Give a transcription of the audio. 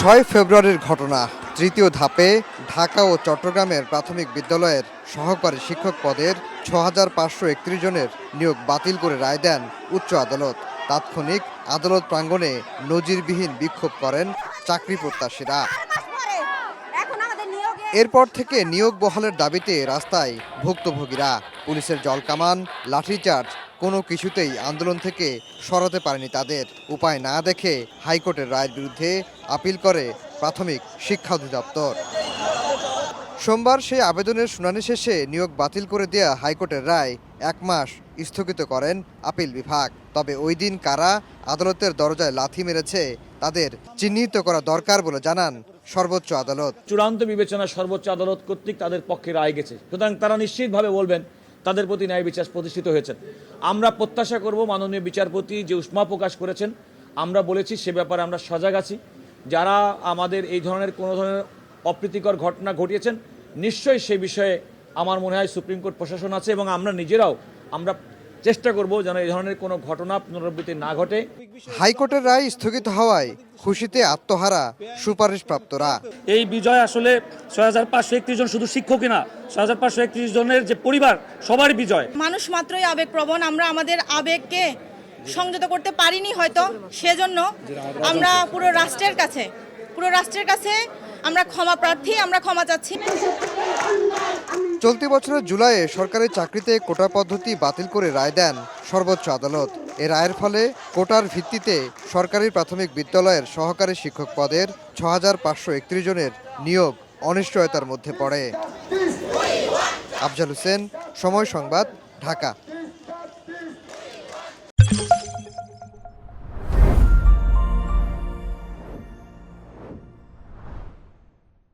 6 ফেব্রুয়ারির ঘটনা। তৃতীয় ধাপে ঢাকা ও চট্টগ্রামের প্রাথমিক বিদ্যালয়ের সহকারী শিক্ষক পদের ৬,৫৩১ জনের নিয়োগ বাতিল করে রায় দেন উচ্চ আদালত। তাৎক্ষণিক আদালত প্রাঙ্গণে নজিরবিহীন বিক্ষোভ করেন চাকরি প্রত্যাশীরা। এরপর থেকে নিয়োগ বহালের দাবিতে রাস্তায় ভুক্তভোগীরা। পুলিশের জলকামান, লাঠিচার্জ কোনো কিছুতেই আন্দোলন থেকে সরাতে পারেনি তাদের। উপায় না দেখে হাইকোর্টের রায়ের বিরুদ্ধে আপিল করে প্রাথমিক শিক্ষা অধিদপ্তর। সোমবার সেই আবেদনের শুনানি শেষে নিয়োগ বাতিল করে দেয়া হাইকোর্টের রায় 1 মাস স্থগিত করেন আপিল বিভাগ। তবে ওই দিন কারা আদালতের দরজায় লাথি মেরেছে তাদের চিহ্নিত করা দরকার বলে জানান সর্বোচ্চ আদালত। চূড়ান্ত বিবেচনা সর্বোচ্চ আদালত কর্তৃক তাদের পক্ষে রায় গেছে, সুতরাং তারা নিশ্চিতভাবে বলবেন তাদের প্রতি ন্যায় বিচার প্রতিষ্ঠিত হয়েছে। আমরা প্রত্যাশা করব মাননীয় বিচারপতি যে উষ্মা প্রকাশ করেছেন, আমরা বলেছি সে ব্যাপারে আমরা সজাগ আছি। যারা আমাদের এই ধরনের কোনো ধরনের অপ্রীতিকর ঘটনা ঘটিয়েছেন, নিশ্চয়ই সে বিষয়ে আমার মনে হয় সুপ্রিম কোর্ট প্রশাসন আছে এবং আমরা নিজেরাও আমরা চেষ্টা করব যেন এই ধরনের কোনো ঘটনা পুনরাবৃত্তি না ঘটে। হাইকোর্টের রায় স্থগিত হওয়ায় খুশিতে আত্মহারা সুপারিশপ্রাপ্তরা। এই বিজয় আসলে ৬,৫৩১ জন শুধু শিক্ষকই না, ৬,৫৩১ জনের যে পরিবার সবারই বিজয়। মানুষ মাত্রই আবেগপ্রবণ, আমরা আমাদের আবেগকে সংযত করতে পারিনি হয়তো, সেজন্য আমরা পুরো রাষ্ট্রের কাছে আমরা ক্ষমা প্রার্থী, আমরা ক্ষমা চাচ্ছি। চলতি বছরের জুলাইয়ে সরকারি চাকরিতে কোটা পদ্ধতি বাতিল করে রায় দেন সর্বোচ্চ আদালত। এ রায়ের ফলে কোটার ভিত্তিতে সরকারি প্রাথমিক বিদ্যালয়ের সহকারী শিক্ষক পদের ৬,৫৩১ জনের নিয়োগ অনিশ্চয়তার মধ্যে পড়ে। আফজাল হোসেন, সময় সংবাদ, ঢাকা।